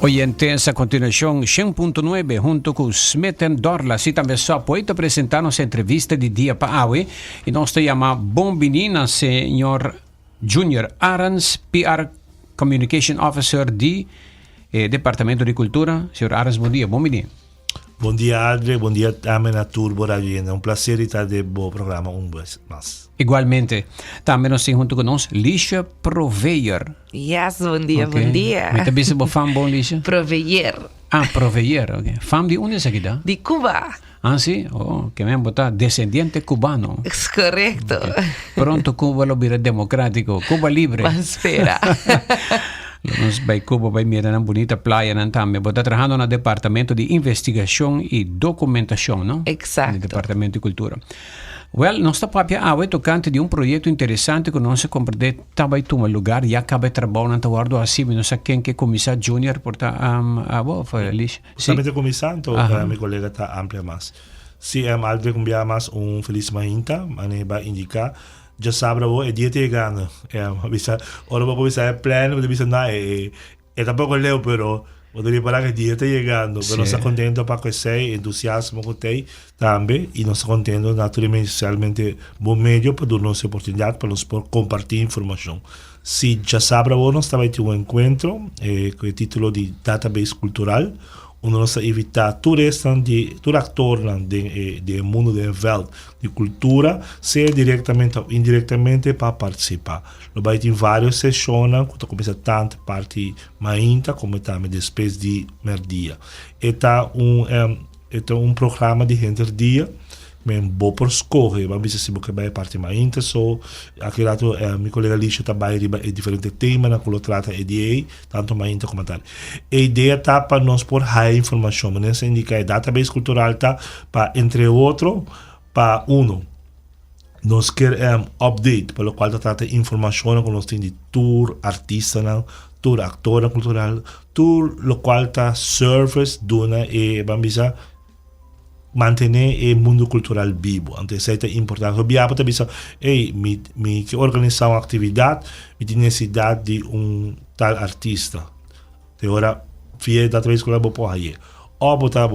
Oyentes, a continuación 100.9 junto con Smith Dorla. Si también puede presentarnos entrevista de día para hoy. Y nos llama Bombinina, señor Junior Arans, PR Communication Officer de Departamento de Cultura. Señor Arans, bom dia. Bombinina. Bom dia, Adri. Bom dia, Amena Turbo Radio. É um prazer estar de bom programa vez mais. Igualmente. Também nós temos junto conosco Lícia Proveyer. Yes, bom dia, Okay. bom dia. Muito bem, você fam bom, Lícia? Proveyer. Ah, Proveyer, ok. Fam de onde é aqui, da? De Cuba. Ah, sí? Oh, que me han votado descendiente cubano. Es correcto. Okay. Pronto Cuba lo verá democrático. Cuba libre. Espera. Nós vai Cuba vai mirar na bonita praia nan também. Está trabalhando no departamento de investigação e documentação, não? Exato. No departamento de cultura. Well, nós está papia tocante de projeto interessante que nós compreender também toma lugar e acaba trabalhando na guardo assim, não sei quem que comissário junior porta foi ali. Justamente começando, meu colega está amplia mais. Se Aldre cumbia mais feliz mainta, vai indicar já sabe o dia te gana. Bisa ora vou começar a plano, mas bisa não é tampoco leu, pero poderia parar que o dia está chegando, mas nós estamos contentos para que seja entusiasmo que tem também e nós estamos contentos naturalmente socialmente bom meio para dar nossa oportunidade para nós compartilhar informação. Se já sabe nós também temos encontro com o título de Database Cultural, onde nós evitamos todo ator do mundo da welt de cultura, seja diretamente ou indiretamente para participar. Nós vai ter várias sessões, que começa tanto parte mainta como também depois de merdia. Está programa de dia, men bo por escorrer, vamos dizer que vai parte mainta, so aquele lado meu colega Lícia também é diferente tema, na qual trata EDA, tanto mainta como tal. A ideia tá para nós por high informação, mas nessa indica a database cultural tá para entre outro para nós quer update, pelo qual trata informação que nós tem de tour artista, tour ator cultural, tour lo qual tá service dona e vamos dizer manter o mundo cultural vivo. Então, isso é importante. O Biapa também diz, me que organizar uma atividade, me tem necessidade de tal artista. De hora, fia da vez que eu vou por aí. Ou botar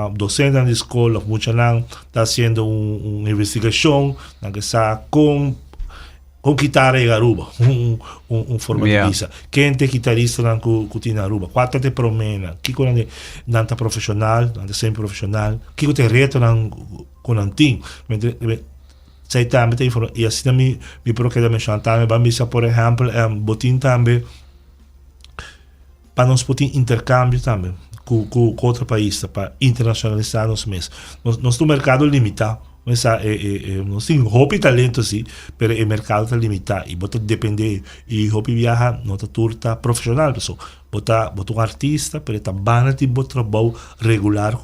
docente na escola, muitos não está fazendo uma investigação, na que está com guitarra e garuba, forma de visa. Quem tem guitarrista na que na Aruba? Quatro te promena. Que quando não tá profissional, não tá sempre profissional. Que tem reto na com antim. Sei também tem informação. E assim também me procura mencionar também. Vamos por exemplo, botin também para nós botin intercâmbio também com outro país para internacionalizar nós mesmos. Nosso mercado limitado. Mas nós temos hobby talento sim, mas o mercado está limitado e bota depender e hobby viaja nota turta profissional, pessoal. Bota artista, mas também tem bota trabalho regular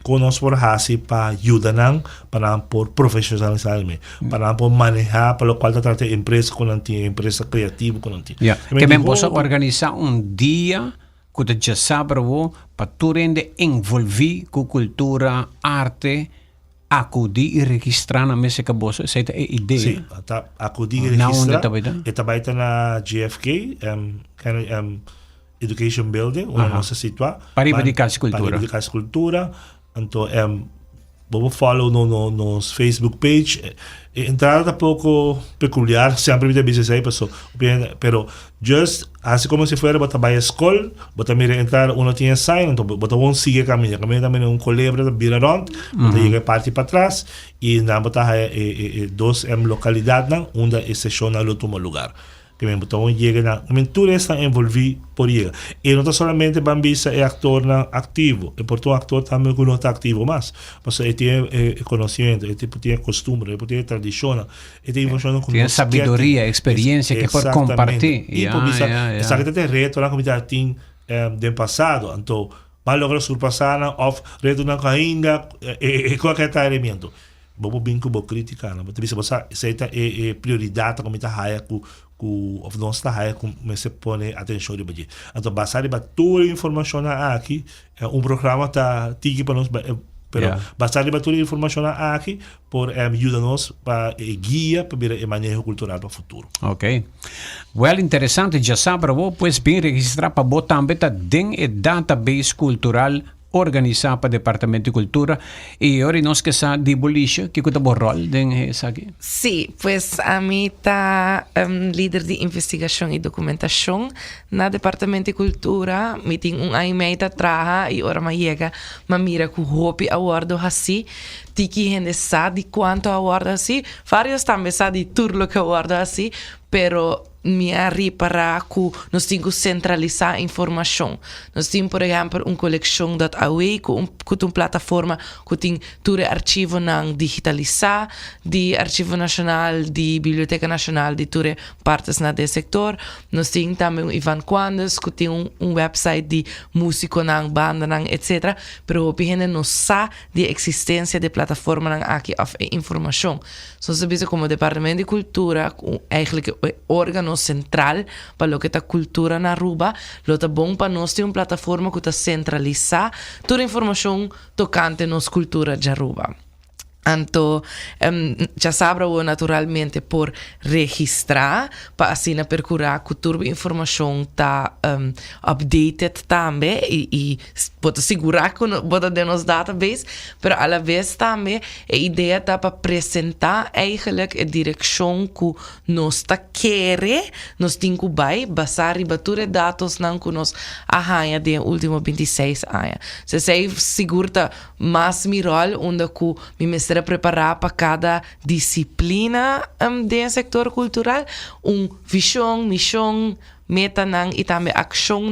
com nós por hasi para ajudar para por profissionalizar para por manejar para o qual trata empresa com empresa criativa com anti. Que bem possa organizar dia que já sabe para tu rende envolver com cultura, arte. Acudir e registrar na mesa que você aceita a ideia. Sim, acudir e registrar. E também está na GFK, Education Building, onde nós se situa. Para reivindicar a cultura. Para reivindicar a cultura. Então, vamos follow no Facebook page. Entrada um pouco peculiar, sempre me dice aí, pessoal. Pero just assim como se fuera bota vai a escola, bota mira entrar, uno tinha sign, então bota um sigue caminho também colebra vira around, bota chega parte para trás e na bota dois localidade na onde a sessão na último lugar. Que me botou chega na, tudo está envolvido por ele. E não somente bambisa é ator ativo, é por um ator também que não está ativo mais. Mas ele tem conhecimento, ele tem costume, ele tem tradição, ele tem emoção com tem sabedoria, experiência que pode compartilhar. E por isso, exatamente reto na comunidade tem do passado, então mas logra surpassar of retornar ainda qualquer elemento. Bobo bem que bo crítica, não, mas você aceita prioridade como está raia com of não está raia com mas se põe atenção de bater. Então basar de toda a informação aqui, programa tá tiki para nós. Pero bastante toda a informação aqui por ajuda-nos para guia para o manejo cultural para o futuro. Ok. Well, interessante, já sabe, pois bem registrar para botar também dentro do database cultural organizado para o Departamento de Cultura y ahora nos que sa de boliche que cuenta rol den esa aquí. Sí, pues a mí está líder de investigación y documentación na Departamento de Cultura. Me tengo un año medio trabaja y ahora me llega, me mira que hopi awardo así, tiki gente sabe cuánto awardo así, varios también sabe turlo que awardo así, pero me arriba que nós temos que centralizar a informação. Nós temos, por exemplo, uma coleção da AUE com uma plataforma que tem todo o arquivo digitalizar, de Arquivo Nacional, de Biblioteca Nacional, de todas partes desse setor. Nós temos também o Ivan Quandes, que tem website de músico, banda, etc. Mas o gente não sabe da existência da plataforma aqui of informação. Então, se como Departamento de Cultura, eigenlijk órgão central para o que está cultura na Aruba, lo tá bom para nós ter uma plataforma que está centralizar toda a informação tocante nos cultura de Aruba. Então, já sabe naturalmente por registrar para assim procurar que toda a informação está updated também e pode segurar que pode ter nos database, mas à vez também a ideia está para apresentar eigenlijk a direção que nós está querer, nós temos que basar em todos os dados que nós arranha de último 26 anos. Se sei segura mais meu rol onde que me será preparar para cada disciplina do setor cultural visão, missão, meta e também ação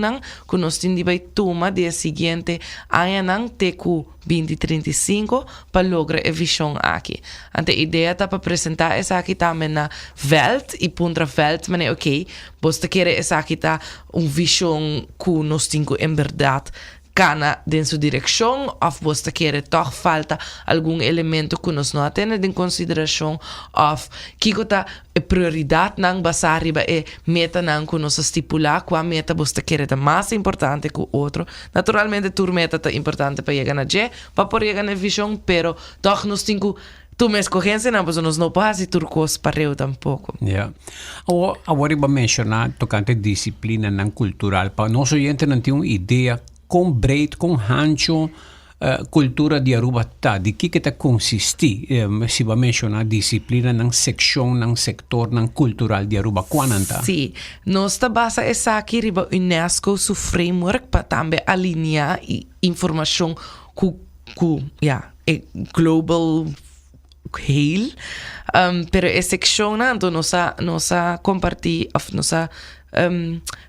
que nós temos de tomar dia seguinte ano teco 2035 para lograr a visão aqui. Então a ideia está para apresentar essa aqui também na Welt e contra Welt, mas ok, você quer essa aqui tá visão que nós temos em verdade cana de sua direção, ou você quer toch falta algum elemento que nós não temos em consideração, ou que está a prioridade não basar riba e meta não que nós estipular qual meta você quer é mais importante que o outro. Naturalmente, tua meta é importante para chegar na G, para poder chegar na visão, pero toch nós temos tu me escogencia não, mas nós não passa e turcos para eu tampouco. Yeah. Agora iba mencionar tocante disciplina não cultural, para nós oyentes não tem uma ideia com breed, com hancho, cultura de Aruba tá, de que está consistir, se vai mencionar disciplina na seção, na sector, na cultural de Aruba, quando tá? Sim, nós está basa essa aqui riba UNESCO su framework para também alinhar informação com global scale, pero a seção então nós compartilha, nós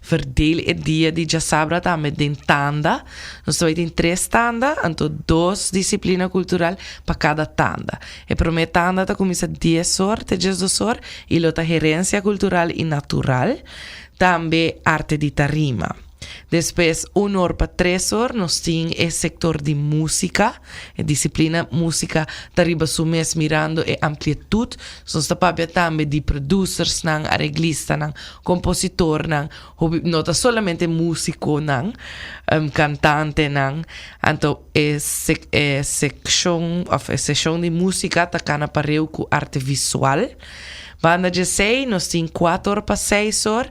verdeel het dia de já sabra também de tanda. Nós temos 3 tandas, então 2 disciplinas cultural para cada tanda. E para minha tanda tá começa 10 horas, 10 horas, e outra gerência cultural e natural, também arte de tarima. Depois, 1 hora para 3 horas, nós temos o setor de música, a disciplina música, arriba su mes mirando a amplitude, nós estamos também de producers, arreglistas, compositor, não somente músico, cantante, então a seção de música está cana para eu com arte visual. Banda de 6, nós temos 4 horas para 6 horas,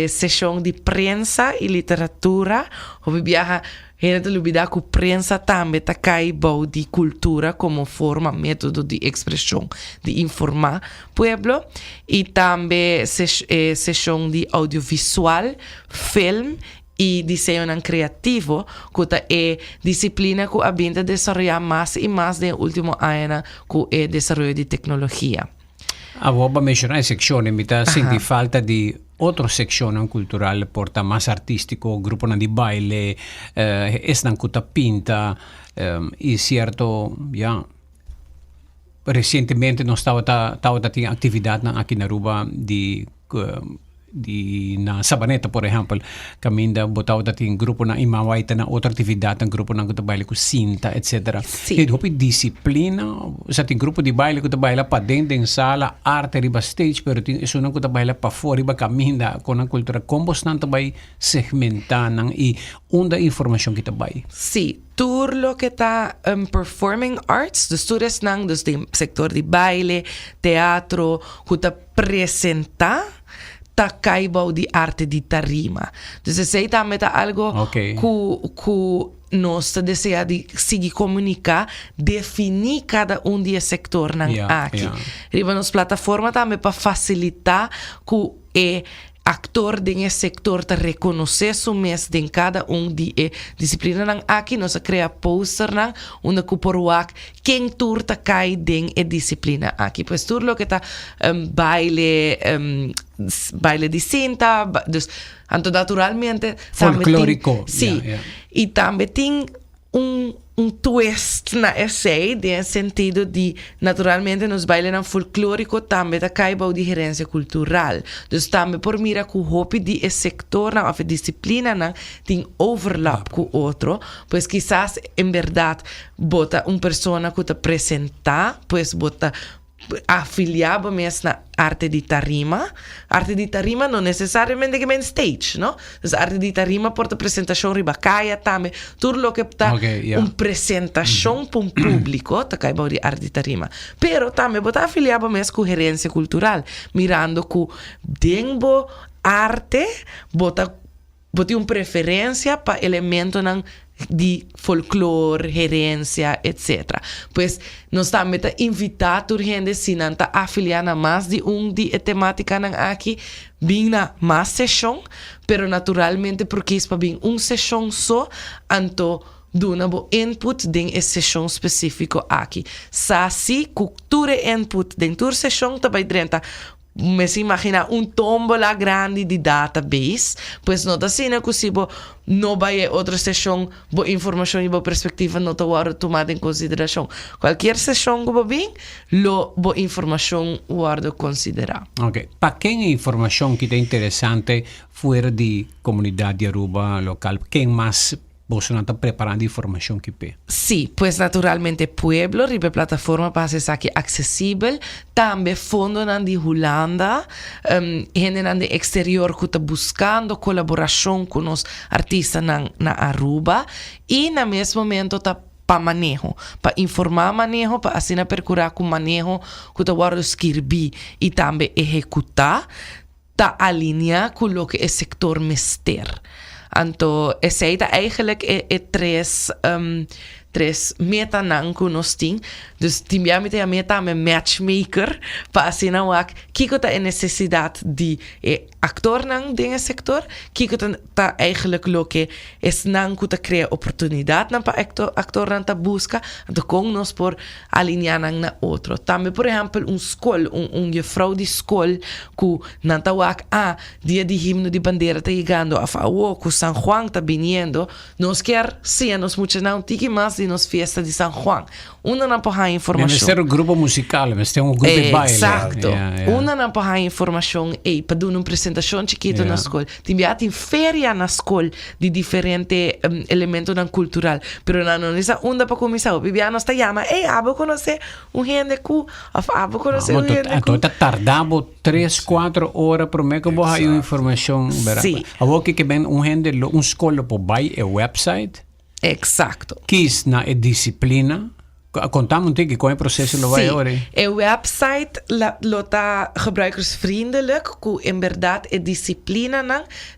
sessão de prensa e literatura. Houve viaja, gente olvidar que a prensa também está caindo de cultura como forma, método de expressão, de informar o pueblo. E também sessão de audiovisual, filme e desenho criativo, que é disciplina que a gente desenvolver mais e mais no último ano, que é desenvolvimento de tecnologia. Vou mencionar a seção, me senti falta de outra seção cultural, porta mais artístico, grupo de baile, estão com pinta, e certo, recentemente nós estava tendo atividade aqui na Aruba de na Sabaneta, por exemplo, caminda botaw dating grupo na imawaita na outra atividade, ang grupo na baile com cinta, etc. E hopi disciplina, sa ting grupo de baile com baile pa dentro sala, arte riba stage, pero ting iso nang baile pa fora, riba caminda com a cultura, combos nang tabay segmentar nang i unda informação que tabay. Sim, tudo lo que está performing arts, dos tours nang, dos de sector de baile, teatro, que está apresentar, ta kaibaw di arte di tarima. Dus sei também tá algo que nós desea de seguir comunicar, definir cada de sector nang aqui. Riba nos plataforma também para facilitar que actor de sector te reconhecer su mes de cada de disciplina nang aqui nós cria poster nang onde kuporwak quem tur ta cai den disciplina aqui pues tur lo que ta baile de cinta dus anto naturalmente folclórico e também tem twist na essay, de sentido de, naturalmente, nos bailes folclórico também da caiba de gerência cultural. Dus também por mira que o hobby de sector, ou a disciplina, tem overlap com o outro, pois quizás, em verdade, bota persona que te apresentar, pois bota afiliado mesmo na arte de tarima. Arte de tarima não necessariamente que é stage, não? Então, arte de tarima por apresentação riba caia também. Tudo o que está uma apresentação para um público, tá caiba de arte de tarima. Pero também botar afiliado mesmo com gerência cultural, mirando que dentro arte bota uma preferência para elemento de folclore, gerência, etc. Pois nós também tá invitado a gente se não tá afiliada mais de de temática aqui, bem na mais sessão, pero naturalmente porque isso para bem sessão só, então duna bo input den sessão específico aqui. Se cultura input den tur sessão tá vai drenta me se imagina tombola grande de database, pois não assim é possível não vai outra sessão, boa informação e boa perspectiva não está tomada em consideração. Qualquer sessão que vai boa informação guarda considerar. Ok. Para quem é informação que é interessante fora de comunidade de Aruba local, quem mais você não está preparando informação que pé? Sim, pois naturalmente Pueblo, ribe plataforma para ser aqui acessível, também fundo de Holanda, gente de exterior que está buscando colaboração com os artistas na Aruba e no mesmo momento está para manejo, para informar manejo, para assim percurar com manejo que está guardo escrever e também executar, está alinhar com o que é sector mister. Então, essa é eigenlijk três meta que nós temos. Dus, timbiamente a meta é matchmaker, para assim não há que a necessidade de actor nesse sector, que está eigenlijk o que é não que cria oportunidade para actor não busca, então com nós por alinhar na outro. Também, por exemplo, escola, juffrouw de escola que não está dia de himno de bandeira está chegando, que San Juan está vindo, nós quer sim, nós muitos não tiki mais de nos fiesta de San Juan. Una não pode informação. Mas é um grupo musical, mas tem grupo de baile. Exato. Una não pode informação para dar uma apresentação chiquita na escola. Tem feria na escola de diferentes elementos cultural. Pero não é onda para começar. O Bibiano está chama, abo conhecer gente que, abo conhecer gente que. Então está tardando 3-4 horas para me que boa informação. Sim. Abo que vem gente escola para baile é website. Exacto. Kies na disciplina. Contamos um pouco qual é o processo que vai agora. O website está gebruikersvriendelijk, que em verdade é disciplina,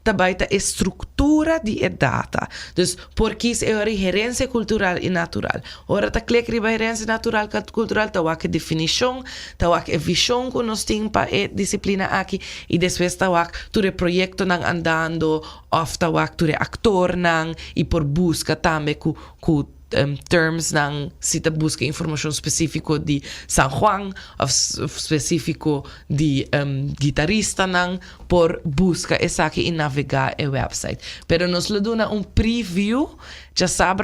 também a estrutura de data. Dus, porque é a gerência cultural e natural. Ora, tá clique riba gerência natural e cultural, tá a definição, tá a visão que nós temos para a disciplina aqui, e depois tá a ture projeto andando, of tá a ture actor e por busca também que terms se te busca informação específica de San Juan ou específico de guitarrista por busca essa aqui e navegar o website. Pero nos lo dá preview, já sabe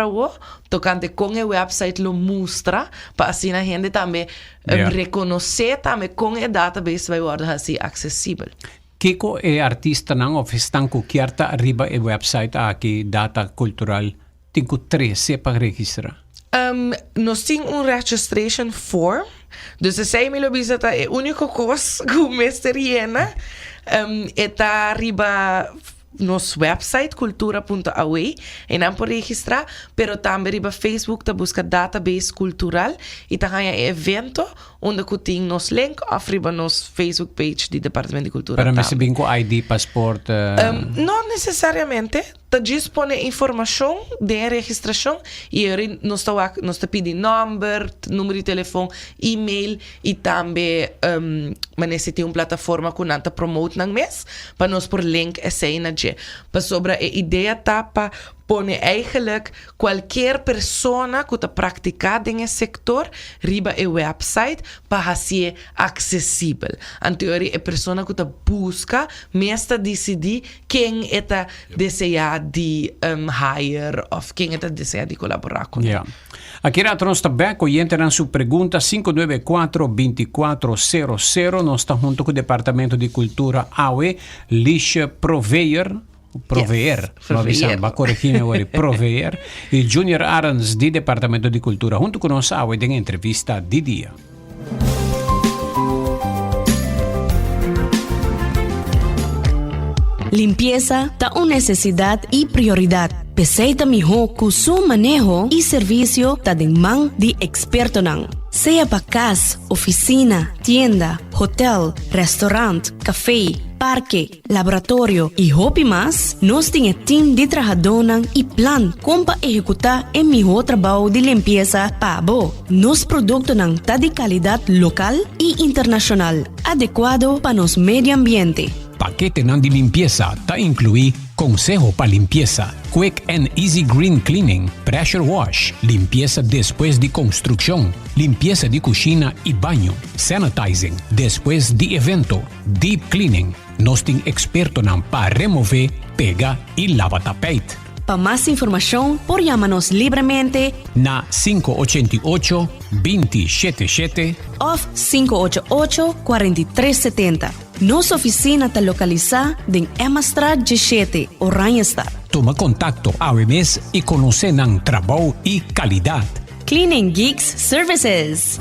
tocante com o website lo mostra para assim a gente também reconhecer também com o database vai guardar assim acessível. Kiko artista nang of están kukierta arriba el website aqui Data Cultural tenho 13 para registrar. Nós temos registration form. Dus se sei me lo visita é único coisa que o mestre llena. Está arriba nos website cultura.aue e não pode registrar, pero também riba Facebook tá busca database cultural e tá ganha evento onde que tem nos link of riba nos Facebook page do Departamento de Cultura. Para me saber com ID, passport? Não necessariamente. Tá dispone informação de registração e nós está pedindo número de telefone, e-mail e também mas tem uma plataforma que nós promote no mês para nós por link essa na je. Para sobre a ideia tá para pone eigenlijk qualquer pessoa que está praticando nesse sector riba o website para ser acessível. Em teoria, a pessoa que está busca, mesmo decidir quem está desejar de hire ou quem está desejar de colaborar com ele. Yeah. Aqui era nós também, oyente na sua pergunta 594-2400, nós estamos junto com o Departamento de Cultura AUE, Lisha Proveer, va corregirme agora, Proveer, e Junior Arans, de Departamento de Cultura, junto com nós AUE, em entrevista de dia. Limpieza está una necesidad y prioridad. Peseita mijo con su manejo y servicio ta den man de experto nan. Sea pa casa, oficina, tienda, hotel, restaurante, café, parque, laboratorio y hobby más, nos tiene team de trabajadores y plan como para ejecutar el mejor trabajo de limpieza para vos. Nos productos nan ta de calidad local y internacional, adecuado para nos medio ambiente. Paquete de limpieza está incluido consejo para limpieza, quick and easy green cleaning, pressure wash, limpieza después de construcción, limpieza de cocina y baño, sanitizing después de evento, deep cleaning. Nos ten experto para remover, pega y lava tapete. Para más información, por llámanos libremente na 588-277 o 588-4370. Nuestra oficina está localizada en Emmastraat 17, Oranjestad. Toma contacto ahora mismo y conoce el trabajo y calidad. Cleaning Geeks Services.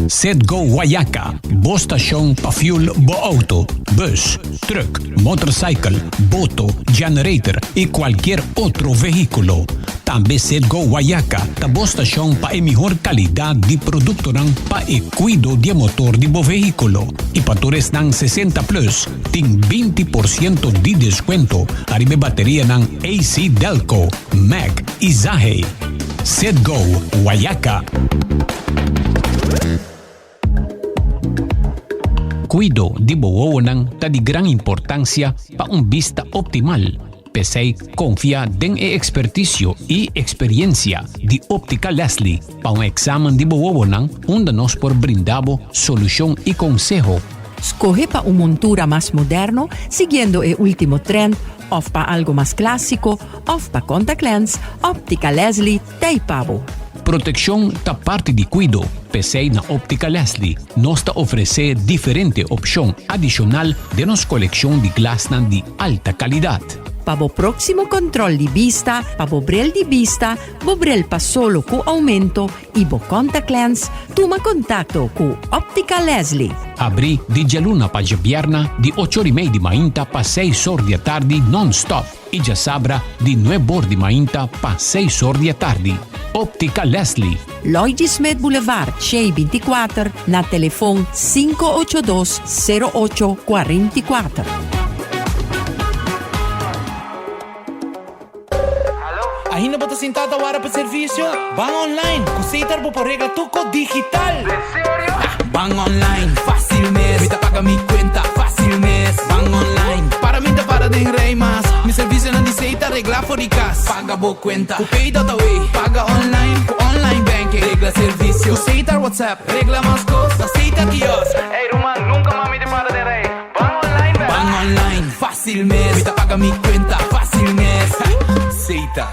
Sedgo Guayaca, bo station pa fuel bo auto, bus, truck, motorcycle, boto, generator y cualquier otro vehículo. También Sedgo Guayaca, ta bo station pa mejor calidad de producto pa cuido de motor de bo vehículo. Y pa tores nang 60 plus, ting 20% de descuento. Arriba batería nang AC Delco, Mac y Zahe. Sedgo Guayaca. Cuido de bowonan está de gran importancia para un vista optimal. Pesei confía en el experticio y experiencia de Óptica Leslie para un examen de bowonan donde nos por brindamos solución y consejo. Escoge para una montura más moderno siguiendo el último trend o para algo más clásico o para contact lens. Óptica Leslie te pavo. Protección ta parte de cuido. Pesei na Óptica Leslie nos ta ofrece diferente opción adicional de nos colección de glasnan de alta calidad. Para o próximo control de vista, para o brel de vista, o brel pa solo com aumento e o contact lens, toma contato com Óptica Leslie. Abri di Geluna pa Gebierna di 8:30 di mainta pa 6 horas di tardi non-stop e già sabra di 9 horas di mainta pa 6 horas di tardi. Óptica Leslie. Lloyd Smith Boulevard, Shea 24, na telefoon 582-0844. Ainda bota sentado agora para serviço? Van online, conceita por regla tuco digital. ¿En serio? Van online, fácil mes. Me paga mi cuenta, fácil mes. Van online, para mí te para de rei mas. Mi serviço não aceita regla for de casa. Paga boa cuenta, copei away. Paga online, online banking. Regla serviço, aceita WhatsApp. Regla mais costa, aceita kiosco. Ei, Roman, nunca mais me te para de rei. Van online, velho. Van online, fácil mes. Me paga mi cuenta, fácil mes. Aceita.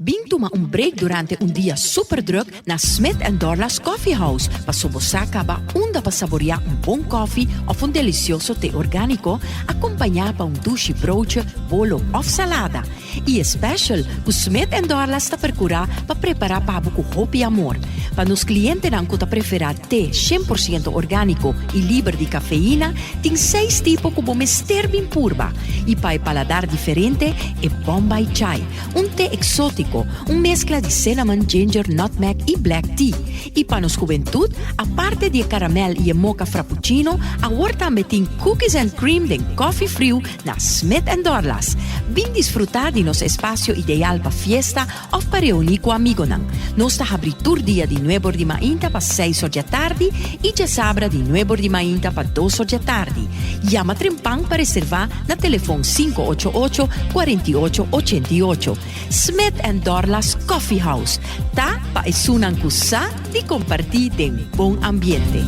Bintu toma un break durante un día super druk na Smith & Dorlas Coffee House pa sobosaka ba unda pa saborear un bom coffee of un delicioso té orgánico acompanhado pa un douche broodje, bolo of salada. E special, o Smith & Dorlas ta percura pa preparar pa buco hopi amor. Pa nos clientes nan kuta preferar té 100% orgánico e libre de cafeína, tem 6 tipos como mister bin purba. E pa paladar diferente e Bombay Chai, un té exótico, un mezcla de cinnamon, ginger, nutmeg e black tea. E pa nos juventud, aparte de caramel e mocha frappuccino, agora também tem cookies and cream de coffee frio na Smith & Dorlas. Vim disfrutar de nosso espaço ideal para fiesta ou para reunir com amigo nan. Nós está abrir todo dia de 9 de manhã para 6 da tarde e de sábado de 9 de manhã para 2 da tarde. Llama Trempang para reservar na telefone 588-4888. Smith & Dorlas Coffee House. Tá para esunan kusa de compartir de bom ambiente.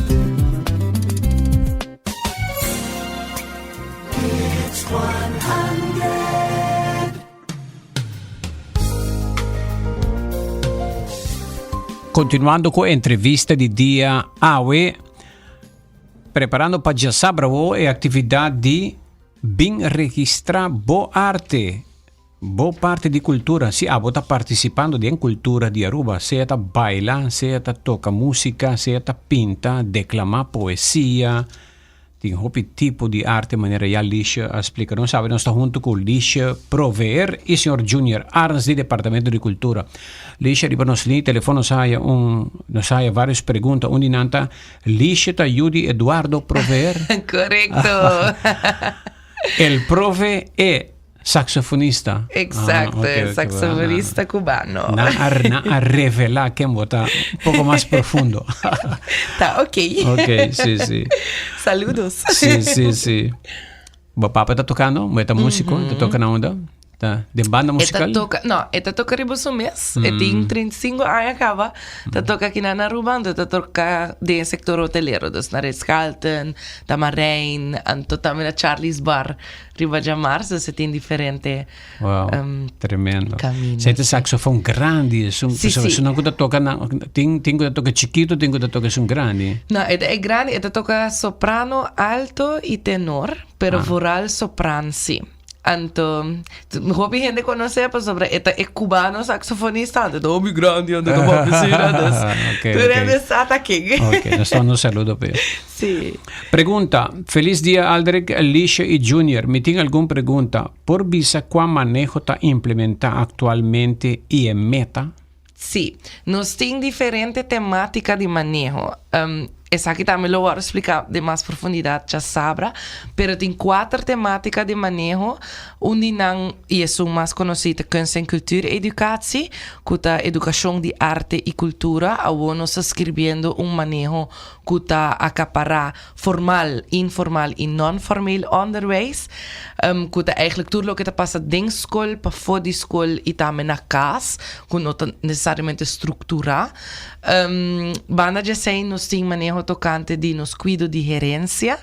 It's 100. Continuando com a entrevista de dia AWE, preparando para já sábado a atividade de bem registrar boa arte, boa parte de cultura. Se a está participando de cultura de Aruba, seja tá baila, seja tá toca música, seja tá pinta, declamar poesia, tem hobby tipo de arte, maneira já Lícia explica. Não sabe, nós estamos junto com Lícia Prover e Sr. Junior Arns do Departamento de Cultura. Lícia, riba nos linha, telefone nos saia várias perguntas. Um dinanta, Lícia tá Yudi Eduardo Prover. Correcto. El Prove é saxofonista. Exacto, Okay, saxofonista cubano. Na a revelar quem botar um pouco mais profundo. Tá, ok. Ok, sim. Saludos. Sim. O papai tá tocando, mas tá músico, tá tocando onda. Tá de banda musical? Esta toca ribos um mês. Tem 35 anos acaba. Tá toca aqui na Aruba, tá toca de sector hoteleiro, dos na Ritz-Carlton, Tamarine, anto também na Charlie's Bar, riba de março, você tem diferente. Wow, tremendo. Caminhos. Você tem saxofone grande, você não pode tocar, tem que tocar chiquito, tem que tocar grande. Não, é grande, toca soprano, alto e tenor, pero vocal soprano, sim. Anto, hobby gente conocer pues sobre esta é cubano saxofonista, de hobby grande, anda como piscina, okay. King. Ok, nós estamos no saludo para Sim. Pergunta, feliz dia Aldrich, Alicia e Junior. Me tem alguma pergunta? Por visa, qual manejo está implementado atualmente e é meta? Sim, nós temos diferente temática de manejo. Essa aqui também lo voy a explicar de mais profundidade, já sabra, pero tem 4 temáticas de manejo, onde não, e são mais conhecidas, kunst en cultuur educatie, que é educação de arte e cultura, onde nós escrevendo manejo que está acaparar formal, informal e non-formal onderwijs, que é eigenlijk tudo o que está passando dentro da escola, para fora da escola e também na casa, que não necessariamente estruturar. Banda de sei, nós temos manejo tocante de nos cuido de gerência,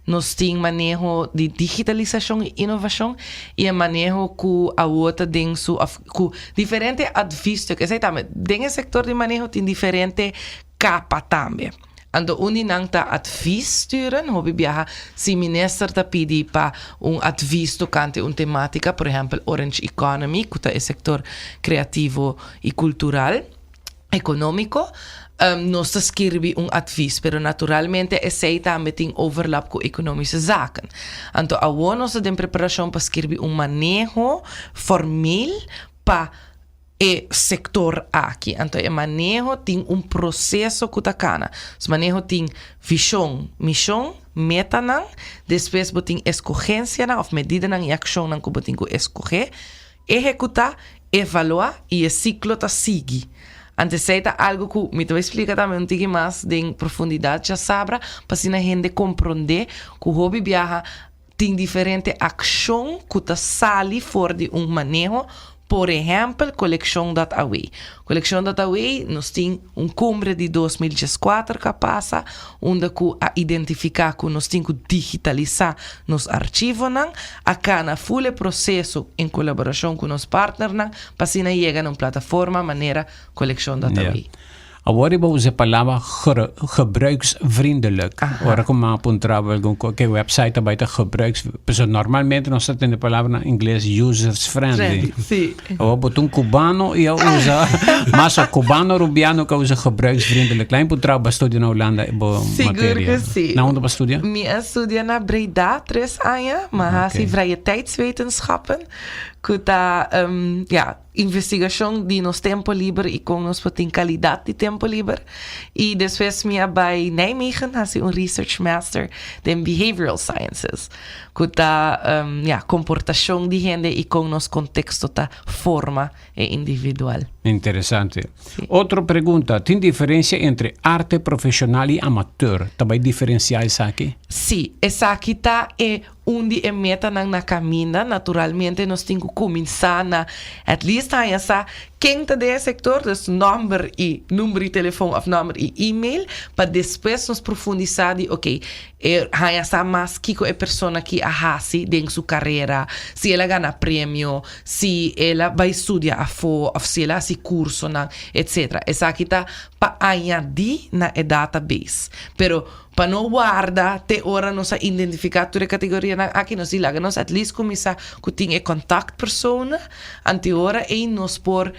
nós temos manejo de digitalização e inovação e manejo que a outra dentro com diferente advício, que sei também, dentro do setor de manejo tem diferente capa também. Ando onde não está advies sturen, hobby viaja, se minister está pedir para advies tocante temática, por exemplo, Orange Economy, que é o setor criativo e cultural, econômico, nós escrevemos advies, pero naturalmente esse também tem overlap com economische zaken. Então, agora nós temos preparação para escrever manejo formal para o sector aqui. Então, o manejo tem processo que está cana. O manejo tem visão, missão, meta, depois tem escorrência, ou medida e ação que você tem que escolher, executar, evaluar e o ciclo está seguir. Antes é algo que me vai explicar também um pouco mais em profundidade, já sabe, para se a gente compreender que o hobby viaja tem diferente ação que está sali fora de manejo Por ejemplo, Colección Dataway. Colección Dataway nos tem cumbre de 2014 que passa, onde a identificar que nos tem que digitalizar nos arquivos, acá na full processo em colaboração com nos partners, para assim chegar a uma plataforma maneira Colección Dataway. Agora eu vou usar a palavra gebruiksvriendelijk. Agora como apontava que website também está gebruiksvriendelijk. Normalmente nós temos a palavra em inglês users friendly. Sim. Agora botou cubano e eu usa, mas o cubano rubiano que usa gebruiksvriendelijk. Lá apontava para estudar na Holanda é boa Seguro que sim. Na onde para estudar? Eu estudo na Breda 3 anos, mas okay. Vrijheidswetenschappen. Que tá, investigação de nos tempo livre e com nos tem qualidade de tempo livre. E depois me bei Nijmegen, faço research master em behavioral sciences. Que tá, comportação de gente e com nos contexto tá forma individual. Interessante. Sí. Outra pergunta, tem diferença entre arte profissional e amateur? Também diferenciar isso aqui? Sim, essa aqui tá onde é meta na caminha, naturalmente nós temos que começar na, at least essa quem está desse sector, dus número de telefone ou número de e-mail, para depois nos profundizar de, ok, essa mais que é pessoa que arrasa dentro da sua carreira, se ela ganha prêmio, se ela vai estudar a fora, ou se ela se curso, etc. Essa aqui está para añadir na database. Pero para não guardar, até hora nós identificar toda a categoria aqui, nós digamos, at least começar com a contact persona, ante hora e nos por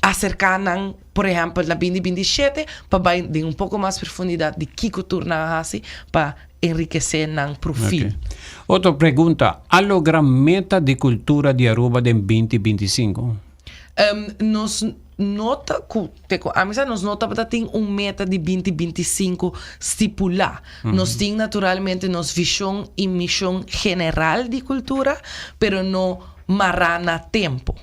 acercar, por exemplo, na 2027, para ir um pouco mais profundidade de que cultura assim, para enriquecer o perfil. Okay. Outra pergunta, a meta de cultura de Aruba de 2025? Nós nota nos nota para tem meta de 2025 estipular. Nós tem naturalmente nos visão e missão general de cultura, pero não marana tempo.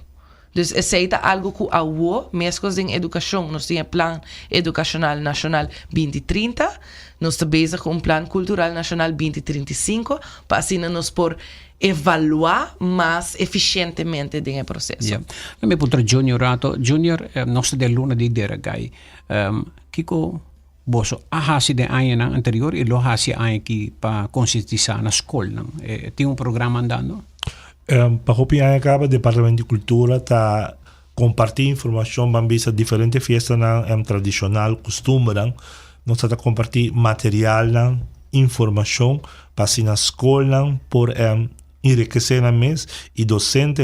Dus aceita algo que a UO, mesmo em educação, nós temos Plan Educacional Nacional 2030, nós estamos bezig com Plan Cultural Nacional 2035, para assim nós por evaluar mais eficientemente o processo. Yeah. Me putra Junior Rato, Junior, nós temos luna de Deragay. Kiko boso ahasi de ano anterior e lo hasi aqui para conscientizar na escola. Tem programa andando? Para o acaba Departamento de Cultura está compartilhando informação bambisa diferentes festas tradicional costume nós está compartilhando material informação para na escola por enriquecer na mês e docente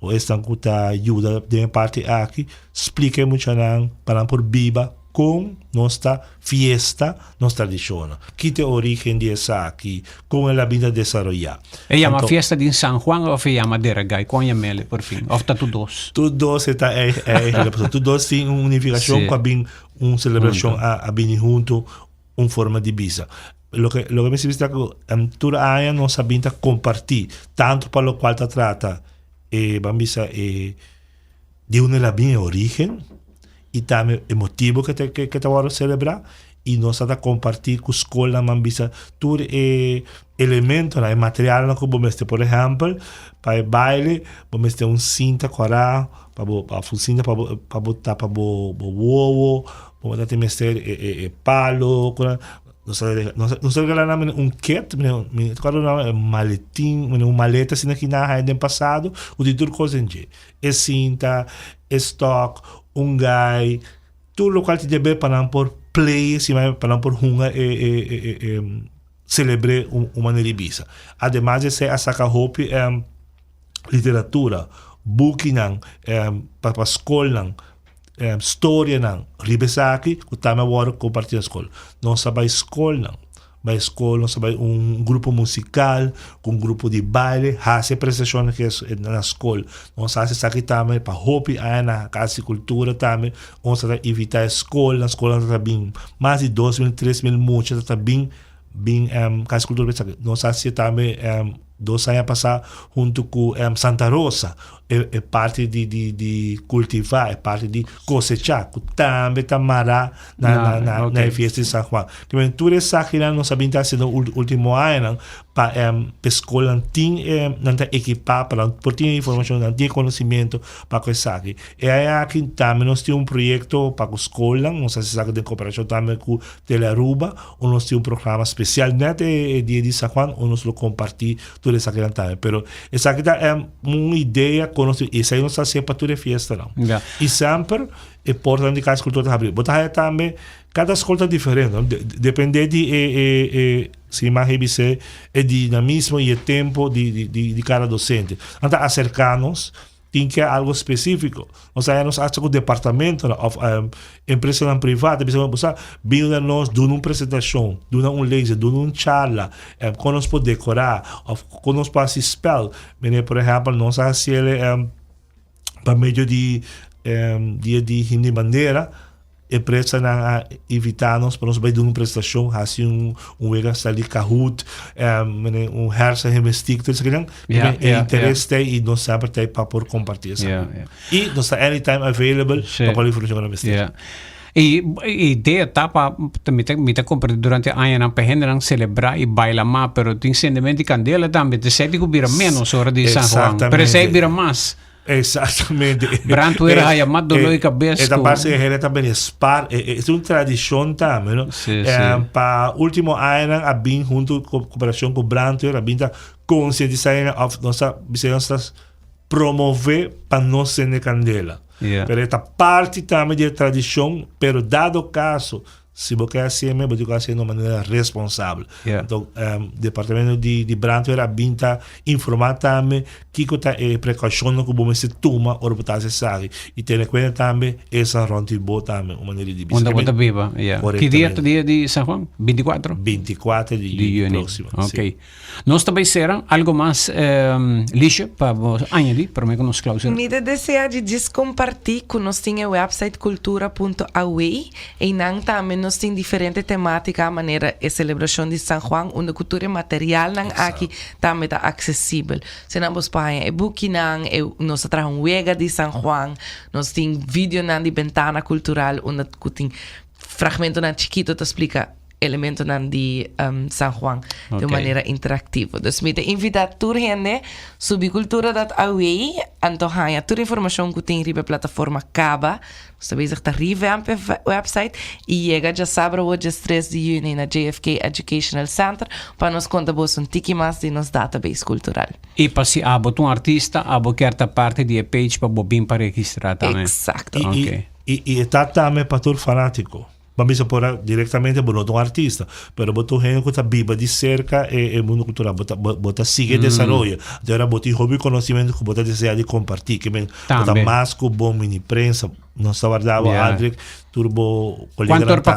ou esta que ajuda de parte aqui explica muito para por viva com nossa fiesta, nossa tradição. Que tem origem dessa aqui, como ela vida desenvolver. É uma festa de São Juan ou é uma Deragay? Com a mele, por fim? Ou está tudo dois? Tudo dois tudo dois tem uma unificação com uma celebração a bem junto, uma forma de visa. Lo que me se vista que toda a área nós sabemos compartilhar, tanto para o qual se trata, vamos dizer, de onde ela vem a origem, e também o motivo que vamos celebrar e nós estamos a compartilhar com a escola mambisa todo elemento, material que vamos ter, por exemplo, para o baile vamos ter cinta coral para cinta para botar para o ovo, vamos ter palo, nós regalamos kit, maletim, maleta assim aqui na área do passado, o de tudo coisa é cinta, stock, gai, tudo o qual te deve para por play, para por hunga celebrar uma neribisa. Ademais de ser a saca roupa literatura, book para escola, história ribesaki, que também agora compartilhar a escola. Não sabe a escola não sabe grupo musical, grupo de baile, hace prestações que é na escola. Nós fazemos aqui também para hobby, na casa cultura também, nós vamos evitar a escola está bem, mais de 2.000, 3.000 muitas, está bem, casa cultura, nós fazemos também 2 anos passar junto com Santa Rosa, é parte de cultivar, é parte de cosechar, que também está mará na festa de São Juan. Também tudo isso aqui nós sabemos que está sendo o último ano, para escola não tem equipar para por ter informação, não ter conhecimento para que saque. E aí aqui também nós temos projeto para a escola, nós sabe de cooperação também com Telearuba, nós temos programa especial net dia de San Juan, nós lo compartir tudo isso aqui também. Pero essa aqui é uma ideia que nós isso aí não está sempre para toda festa não. Yeah. E sempre é importante que a escola abrir. Botar também cada escola é diferente, não? Depende de se imagina o dinamismo e o tempo de cada docente. Então, acercar-nos tem que algo específico. Ou seja, nós achamos que o departamento, empresa privada, vindo a nós, dando uma apresentação, dando um laser, dando uma charla, como nós podemos decorar, como nós podemos spell. Por exemplo, nós fazemos para meio de maneira, empresa na evitar-nos para nós vai dar uma prestação, assim wega ali Kahoot, hersen heuristic, tudo isso que interesse tem e nós sempre tem para por compartilhar. E nós está anytime available para qualquer informação na vestida. E de etapa me te comprei durante a ano para gente celebrar e bailar mais, pero tem sentimento de candela também, te sei que vira menos hora de San Juan, pero sei vira mais. Exatamente. Branto era a mais dolor de cabeça. Esta parte é também spar, é uma tradição também, não? Para último ano a bem junto com cooperação com Branto era bem da conscientização of nossa promover para nós ser candela. Pero esta parte também de tradição, pero dado caso se você quer assim, você tem que fazer de uma maneira responsável. Então, o departamento de Branto era bem informar também que é precaução que você toma ou você sabe. E ter em conta também essa ronda boa também, uma maneira de visita. Onde viva, Que dia é o dia de San Juan? 24? 24 de junho próximo. Ok. Nós também será algo mais lixo para añadir, para mim que nos clausura. Me deseja de descompartilhar que nós temos o website cultura.aue e não também nós temos diferentes temáticas a maneira de celebração de San Juan, onde a cultura material não aqui também está acessível. Se não você põe e-book nós trazemos wega de San Juan, nós temos vídeo de ventana cultural, onde tem fragmento chiquito que explica elemento de San Juan de maneira interativa. Então, me invita toda gente sobre cultura.aue, antohanha toda informação que tem na plataforma Caba, você vai estar revamp o website e chega já sábado, hoje 3 de junho na JFK Educational Center para nos contar um tiki mais de nosso database cultural. E para se um artista, quer parte de page para bobin para registrar também. Exato. E está também para todo fanático. Vamos por diretamente por um artista, pero botou gente que está viva de cerca e mundo cultural, bota sigue desenvolve. Agora botou hobby conhecimento que bota desejar de compartilhar, que bota mais com bom mini prensa, não está guardado Adric, turbo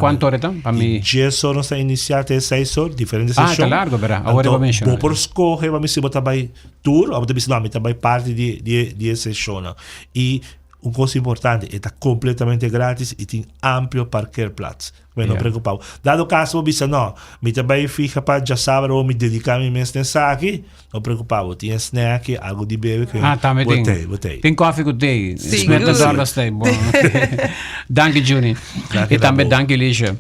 quanto hora então? Para mim. 10 horas está iniciar até 6 horas, diferentes sessões. Tá largo, verá. Agora vou mencionar. Por escolher, vamos se botar vai tour, ou vamos não, vai parte de sessão. E uma coisa importante, está completamente grátis e tem amplo parquearplatz. Não preocupado. Dado caso, você não, me também fica para já saber ou me dedicar a mim mesmo nessa aqui, não preocupado. Tem snack, algo de bebê que também botei. Tem coffee com tem. Smeta Dorlas tem. Bom. Danke, Juni. E também danke, Lígia.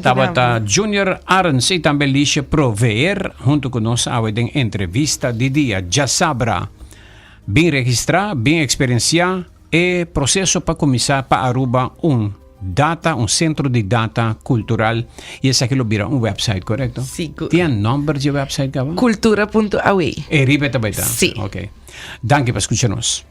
Tava Junior Arns e também Lígia proveer, junto conosco, a entrevista de dia. Já sabrá. Bem registrar, bem experienciar. E processo para começar para Aruba um centro de data cultural e esse aqui lo vira website, correto? Sim. Tem número de website, Gaba? Cultura.aue. E repete bem, tá? Sim. Ok. Danke por escutar-nos.